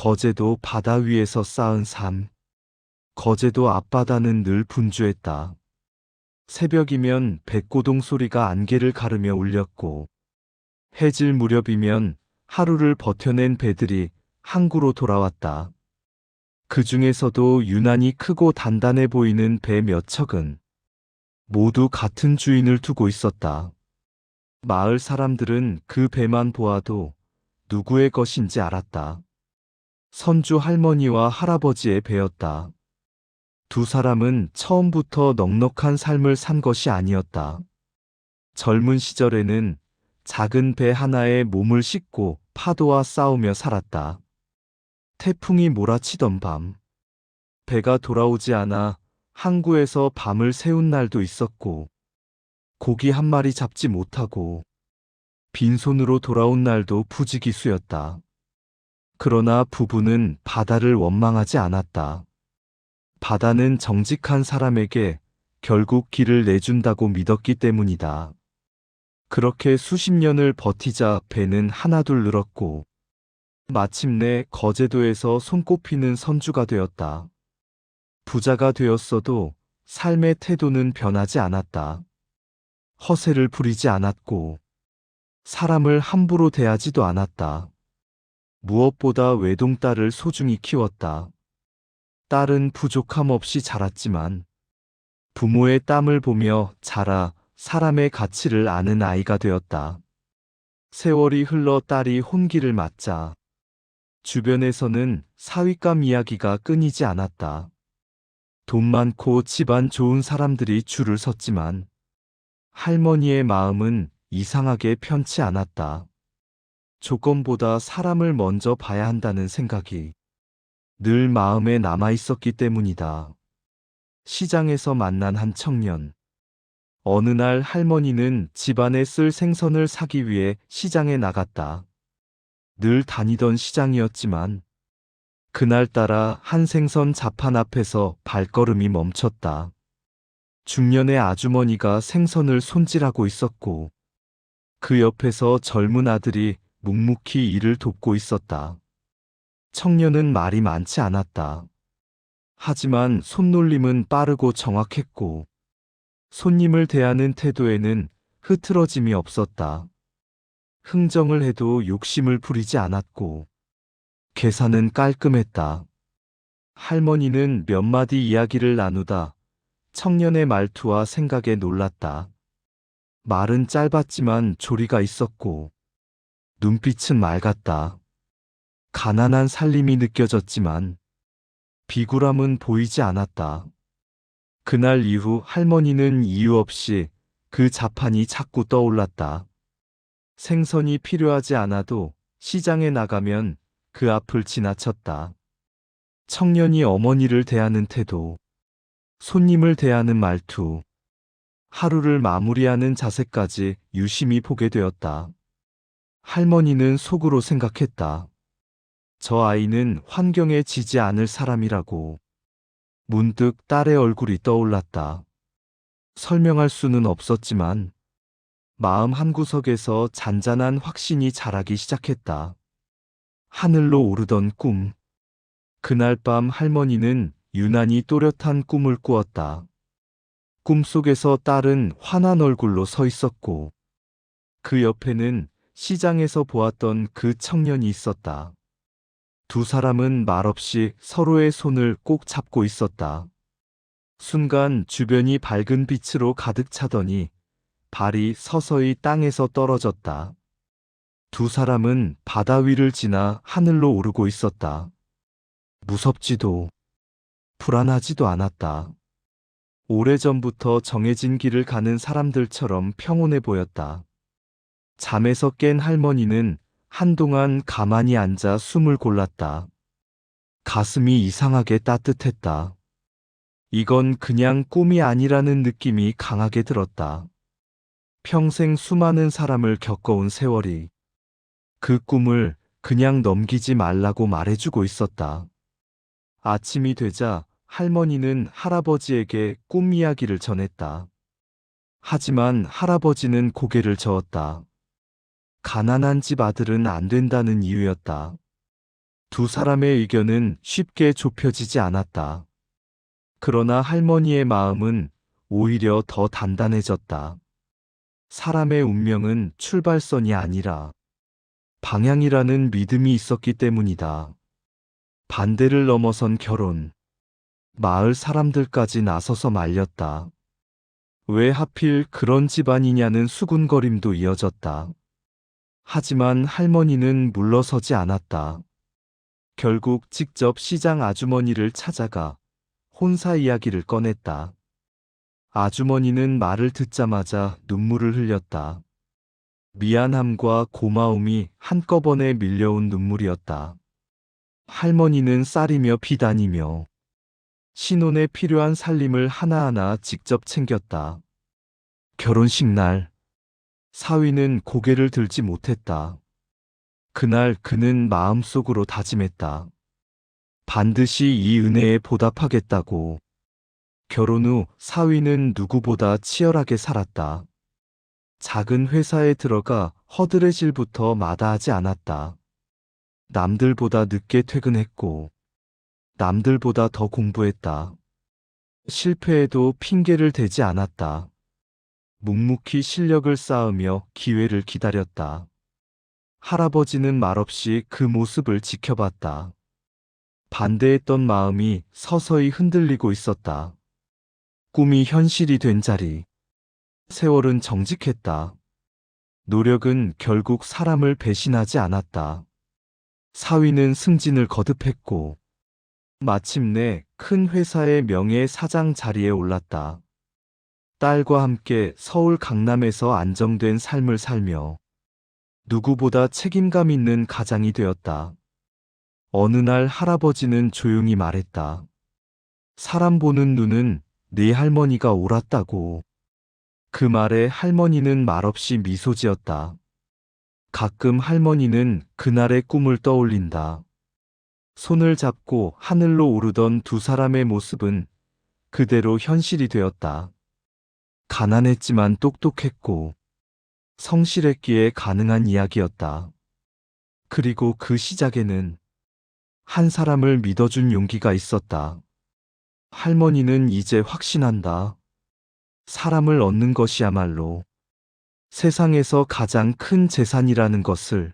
거제도 바다 위에서 쌓은 삶. 거제도 앞바다는 늘 분주했다. 새벽이면 뱃고동 소리가 안개를 가르며 울렸고, 해질 무렵이면 하루를 버텨낸 배들이 항구로 돌아왔다. 그 중에서도 유난히 크고 단단해 보이는 배 몇 척은 모두 같은 주인을 두고 있었다. 마을 사람들은 그 배만 보아도 누구의 것인지 알았다. 선주 할머니와 할아버지의 배였다. 두 사람은 처음부터 넉넉한 삶을 산 것이 아니었다. 젊은 시절에는 작은 배 하나에 몸을 싣고 파도와 싸우며 살았다. 태풍이 몰아치던 밤, 배가 돌아오지 않아 항구에서 밤을 새운 날도 있었고, 고기 한 마리 잡지 못하고 빈손으로 돌아온 날도 부지기수였다. 그러나 부부는 바다를 원망하지 않았다. 바다는 정직한 사람에게 결국 길을 내준다고 믿었기 때문이다. 그렇게 수십 년을 버티자 배는 하나둘 늘었고, 마침내 거제도에서 손꼽히는 선주가 되었다. 부자가 되었어도 삶의 태도는 변하지 않았다. 허세를 부리지 않았고, 사람을 함부로 대하지도 않았다. 무엇보다 외동딸을 소중히 키웠다. 딸은 부족함 없이 자랐지만 부모의 땀을 보며 자라 사람의 가치를 아는 아이가 되었다. 세월이 흘러 딸이 혼기를 맞자 주변에서는 사윗감 이야기가 끊이지 않았다. 돈 많고 집안 좋은 사람들이 줄을 섰지만 할머니의 마음은 이상하게 편치 않았다. 조건보다 사람을 먼저 봐야 한다는 생각이 늘 마음에 남아 있었기 때문이다. 시장에서 만난 한 청년. 어느 날 할머니는 집안에 쓸 생선을 사기 위해 시장에 나갔다. 늘 다니던 시장이었지만 그날따라 한 생선 자판 앞에서 발걸음이 멈췄다. 중년의 아주머니가 생선을 손질하고 있었고 그 옆에서 젊은 아들이 묵묵히 일을 돕고 있었다. 청년은 말이 많지 않았다. 하지만 손놀림은 빠르고 정확했고 손님을 대하는 태도에는 흐트러짐이 없었다. 흥정을 해도 욕심을 부리지 않았고 계산은 깔끔했다. 할머니는 몇 마디 이야기를 나누다 청년의 말투와 생각에 놀랐다. 말은 짧았지만 조리가 있었고 눈빛은 맑았다. 가난한 살림이 느껴졌지만 비굴함은 보이지 않았다. 그날 이후 할머니는 이유 없이 그 자판이 자꾸 떠올랐다. 생선이 필요하지 않아도 시장에 나가면 그 앞을 지나쳤다. 청년이 어머니를 대하는 태도, 손님을 대하는 말투, 하루를 마무리하는 자세까지 유심히 보게 되었다. 할머니는 속으로 생각했다. 저 아이는 환경에 지지 않을 사람이라고. 문득 딸의 얼굴이 떠올랐다. 설명할 수는 없었지만 마음 한구석에서 잔잔한 확신이 자라기 시작했다. 하늘로 오르던 꿈. 그날 밤 할머니는 유난히 또렷한 꿈을 꾸었다. 꿈속에서 딸은 환한 얼굴로 서 있었고 그 옆에는 시장에서 보았던 그 청년이 있었다. 두 사람은 말없이 서로의 손을 꼭 잡고 있었다. 순간 주변이 밝은 빛으로 가득 차더니 발이 서서히 땅에서 떨어졌다. 두 사람은 바다 위를 지나 하늘로 오르고 있었다. 무섭지도 불안하지도 않았다. 오래전부터 정해진 길을 가는 사람들처럼 평온해 보였다. 잠에서 깬 할머니는 한동안 가만히 앉아 숨을 골랐다. 가슴이 이상하게 따뜻했다. 이건 그냥 꿈이 아니라는 느낌이 강하게 들었다. 평생 수많은 사람을 겪어온 세월이 그 꿈을 그냥 넘기지 말라고 말해주고 있었다. 아침이 되자 할머니는 할아버지에게 꿈 이야기를 전했다. 하지만 할아버지는 고개를 저었다. 가난한 집 아들은 안 된다는 이유였다. 두 사람의 의견은 쉽게 좁혀지지 않았다. 그러나 할머니의 마음은 오히려 더 단단해졌다. 사람의 운명은 출발선이 아니라 방향이라는 믿음이 있었기 때문이다. 반대를 넘어선 결혼. 마을 사람들까지 나서서 말렸다. 왜 하필 그런 집안이냐는 수군거림도 이어졌다. 하지만 할머니는 물러서지 않았다. 결국 직접 시장 아주머니를 찾아가 혼사 이야기를 꺼냈다. 아주머니는 말을 듣자마자 눈물을 흘렸다. 미안함과 고마움이 한꺼번에 밀려온 눈물이었다. 할머니는 쌀이며 비단이며 신혼에 필요한 살림을 하나하나 직접 챙겼다. 결혼식 날, 사위는 고개를 들지 못했다. 그날 그는 마음속으로 다짐했다. 반드시 이 은혜에 보답하겠다고. 결혼 후 사위는 누구보다 치열하게 살았다. 작은 회사에 들어가 허드렛일부터 마다하지 않았다. 남들보다 늦게 퇴근했고, 남들보다 더 공부했다. 실패해도 핑계를 대지 않았다. 묵묵히 실력을 쌓으며 기회를 기다렸다. 할아버지는 말없이 그 모습을 지켜봤다. 반대했던 마음이 서서히 흔들리고 있었다. 꿈이 현실이 된 자리. 세월은 정직했다. 노력은 결국 사람을 배신하지 않았다. 사위는 승진을 거듭했고, 마침내 큰 회사의 명예사장 자리에 올랐다. 딸과 함께 서울 강남에서 안정된 삶을 살며 누구보다 책임감 있는 가장이 되었다. 어느 날 할아버지는 조용히 말했다. 사람 보는 눈은 네 할머니가 옳았다고. 그 말에 할머니는 말없이 미소 지었다. 가끔 할머니는 그날의 꿈을 떠올린다. 손을 잡고 하늘로 오르던 두 사람의 모습은 그대로 현실이 되었다. 가난했지만 똑똑했고 성실했기에 가능한 이야기였다. 그리고 그 시작에는 한 사람을 믿어준 용기가 있었다. 할머니는 이제 확신한다. 사람을 얻는 것이야말로 세상에서 가장 큰 재산이라는 것을.